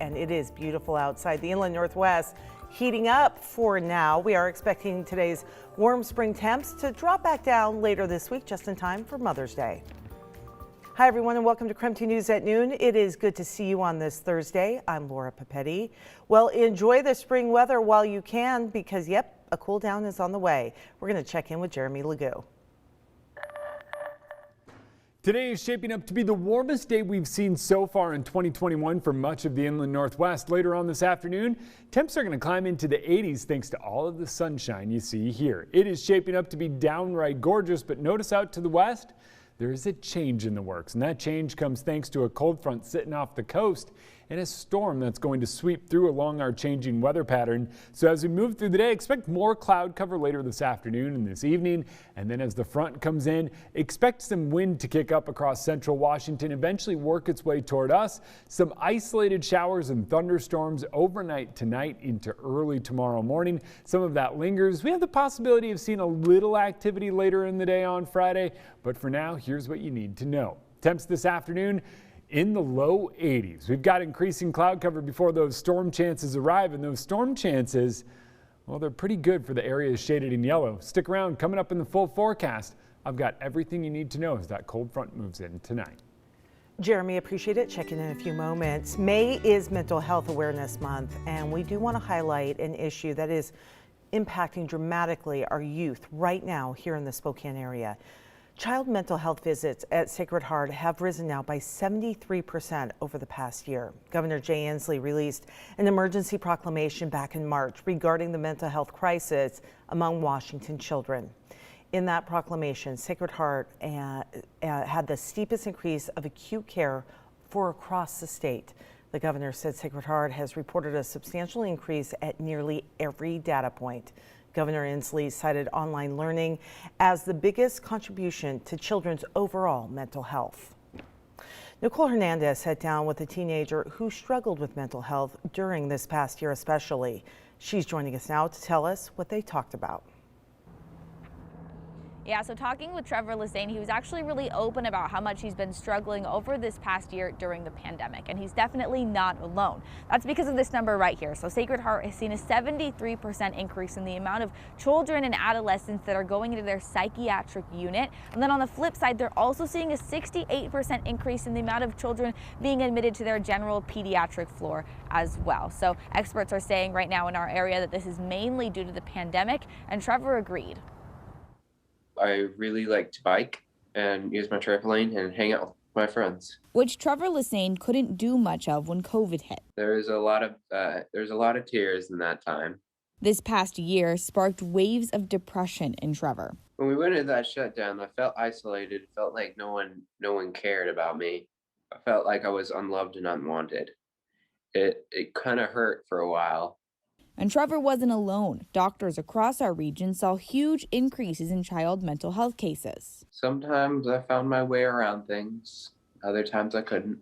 and it is beautiful outside. The inland Northwest heating up for now. We are expecting today's warm spring temps to drop back down later this week, just in time for Mother's Day. Hi everyone, and welcome to KREM 2 News at noon. It is good to see you on this Thursday. I'm Laura Papetti. Well, enjoy the spring weather while you can, because yep, a cool down is on the way. We're going to check in with Jeremy Legault. Today is shaping up to be the warmest day we've seen so far in 2021 for much of the inland Northwest. Later on this afternoon, temps are going to climb into the 80s thanks to all of the sunshine you see here. It is shaping up to be downright gorgeous, but notice out to the west, there is a change in the works, and that change comes thanks to a cold front sitting off the coast and a storm that's going to sweep through along our changing weather pattern. So as we move through the day, expect more cloud cover later this afternoon and this evening. And then as the front comes in, expect some wind to kick up across central Washington, eventually work its way toward us. Some isolated showers and thunderstorms overnight tonight into early tomorrow morning. Some of that lingers. We have the possibility of seeing a little activity later in the day on Friday. But for now, here's what you need to know. Temps this afternoon in the low 80s. We've got increasing cloud cover before those storm chances arrive, and those storm chances, well, they're pretty good for the areas shaded in yellow. Stick around. Coming up in the full forecast, I've got everything you need to know as that cold front moves in tonight. Jeremy, appreciate it. Checking in a few moments. May is Mental Health Awareness Month, and we do want to highlight an issue that is impacting dramatically our youth right now here in the Spokane area. Child mental health visits at Sacred Heart have risen now by 73% over the past year. Governor Jay Inslee released an emergency proclamation back in March regarding the mental health crisis among Washington children. In that proclamation, Sacred Heart had the steepest increase of acute care for across the state. The governor said Sacred Heart has reported a substantial increase at nearly every data point. Governor Inslee cited online learning as the biggest contribution to children's overall mental health. Nicole Hernandez sat down with a teenager who struggled with mental health during this past year especially. She's joining us now to tell us what they talked about. Yeah, so talking with Trevor Lisane, he was actually really open about how much he's been struggling over this past year during the pandemic, and he's definitely not alone. That's because of this number right here. So Sacred Heart has seen a 73% increase in the amount of children and adolescents that are going into their psychiatric unit. And then on the flip side, they're also seeing a 68% increase in the amount of children being admitted to their general pediatric floor as well. So experts are saying right now in our area that this is mainly due to the pandemic, and Trevor agreed. I really like to bike and use my trampoline and hang out with my friends, which Trevor Lisane couldn't do much of when COVID hit. There's a lot of tears in that time. This past year sparked waves of depression in Trevor. When we went into that shutdown, I felt isolated. Felt like no one cared about me. I felt like I was unloved and unwanted. It kind of hurt for a while. And Trevor wasn't alone. Doctors across our region saw huge increases in child mental health cases. Sometimes I found my way around things. Other times I couldn't.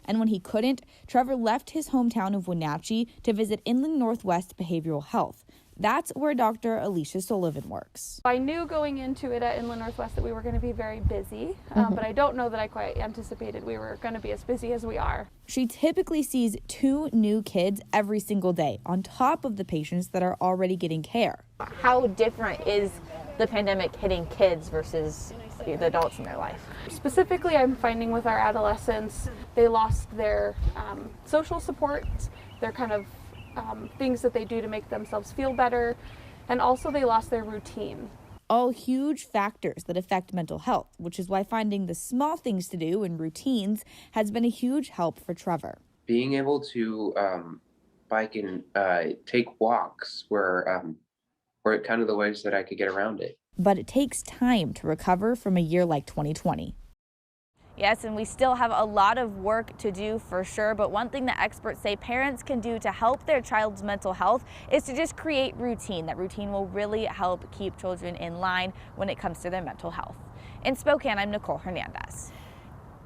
And when he couldn't, Trevor left his hometown of Wenatchee to visit Inland Northwest Behavioral Health. That's where Dr. Alicia Sullivan works. I knew going into it at Inland Northwest that we were going to be very busy, but I don't know that I quite anticipated we were going to be as busy as we are. She typically sees 2 new kids every single day, on top of the patients that are already getting care. How different is the pandemic hitting kids versus the adults in their life? Specifically, I'm finding with our adolescents, they lost their social support, their kind of things that they do to make themselves feel better, and also they lost their routine. All huge factors that affect mental health, which is why finding the small things to do and routines has been a huge help for Trevor. Being able to bike and take walks were kind of the ways that I could get around it. But it takes time to recover from a year like 2020. Yes, and we still have a lot of work to do for sure, but one thing that experts say parents can do to help their child's mental health is to just create routine. That routine will really help keep children in line when it comes to their mental health. In Spokane, I'm Nicole Hernandez.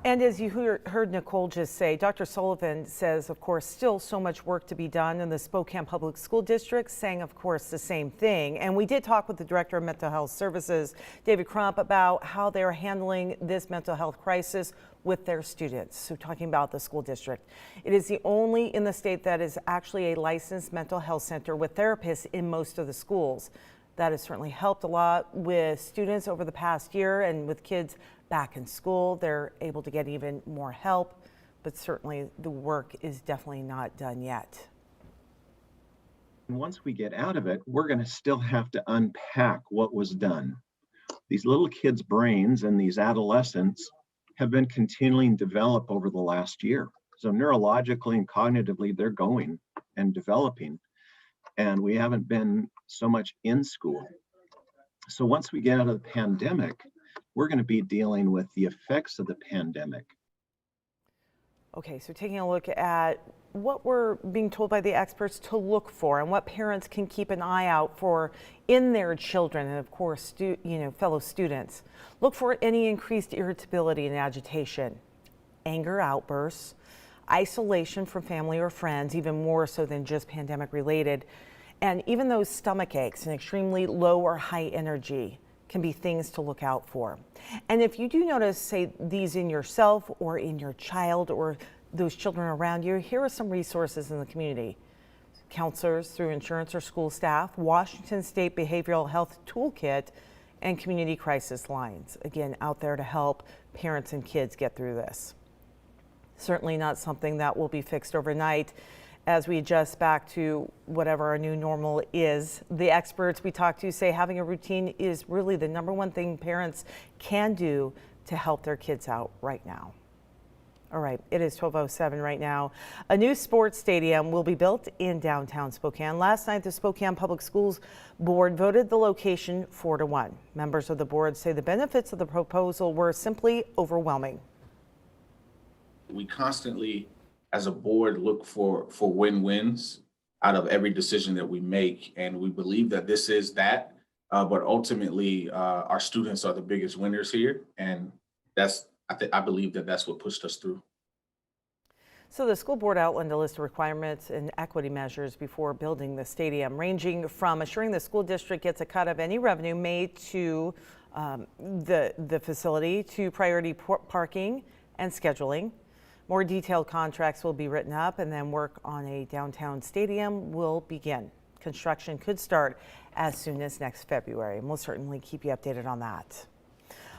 And as you heard Nicole just say, Dr. Sullivan says, of course, still so much work to be done in the Spokane Public School District, saying, of course, the same thing. And we did talk with the Director of Mental Health Services, David Crump, about how they're handling this mental health crisis with their students. So talking about the school district. It is the only in the state that is actually a licensed mental health center with therapists in most of the schools. That has certainly helped a lot with students over the past year, and with kids back in school, they're able to get even more help, but certainly the work is definitely not done yet. And once we get out of it, we're going to still have to unpack what was done. These little kids' brains and these adolescents have been continuing to develop over the last year. So neurologically and cognitively, they're going and developing. And we haven't been so much in school. So once we get out of the pandemic, we're going to be dealing with the effects of the pandemic. Okay, so taking a look at what we're being told by the experts to look for and what parents can keep an eye out for in their children, and of course, fellow students. Look for any increased irritability and agitation, anger outbursts, isolation from family or friends, even more so than just pandemic related, and even those stomach aches and extremely low or high energy can be things to look out for. And if you do notice, say, these in yourself or in your child or those children around you, here are some resources in the community. Counselors through insurance or school staff, Washington State Behavioral Health Toolkit, and community crisis lines. Again, out there to help parents and kids get through this. Certainly not something that will be fixed overnight as we adjust back to whatever our new normal is. The experts we talk to say having a routine is really the #1 thing parents can do to help their kids out right now. All right, it is 12:07 right now. A new sports stadium will be built in downtown Spokane. Last night, the Spokane Public Schools Board voted the location 4-1. Members of the board say the benefits of the proposal were simply overwhelming. We constantly, as a board, look for win-wins out of every decision that we make. And we believe that this is that, but ultimately our students are the biggest winners here. And I believe that that's what pushed us through. So the school board outlined a list of requirements and equity measures before building the stadium, ranging from assuring the school district gets a cut of any revenue made to the facility, to priority parking and scheduling. More detailed contracts will be written up, and then work on a downtown stadium will begin. Construction could start as soon as next February, and we'll certainly keep you updated on that.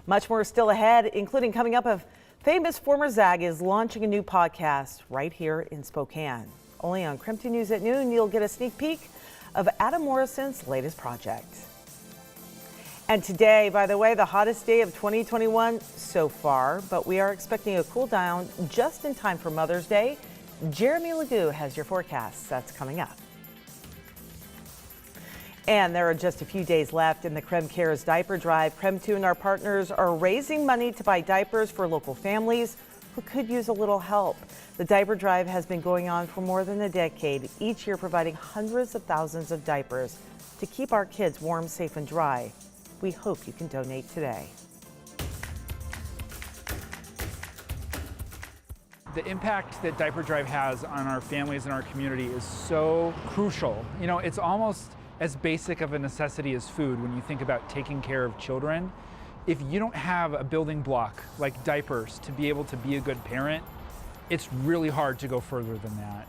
Much more still ahead, including coming up, a famous former Zag is launching a new podcast right here in Spokane. Only on KREM 2 News at noon, you'll get a sneak peek of Adam Morrison's latest project. And today, by the way, the hottest day of 2021 so far, but we are expecting a cool down just in time for Mother's Day. Jeremy Ledoux has your forecast. That's coming up. And there are just a few days left in the KREM Cares Diaper Drive. KREM 2 and our partners are raising money to buy diapers for local families who could use a little help. The Diaper Drive has been going on for more than a decade, each year providing hundreds of thousands of diapers to keep our kids warm, safe, and dry. We hope you can donate today. The impact that Diaper Drive has on our families and our community is so crucial. You know, it's almost as basic of a necessity as food when you think about taking care of children. If you don't have a building block like diapers to be able to be a good parent, it's really hard to go further than that.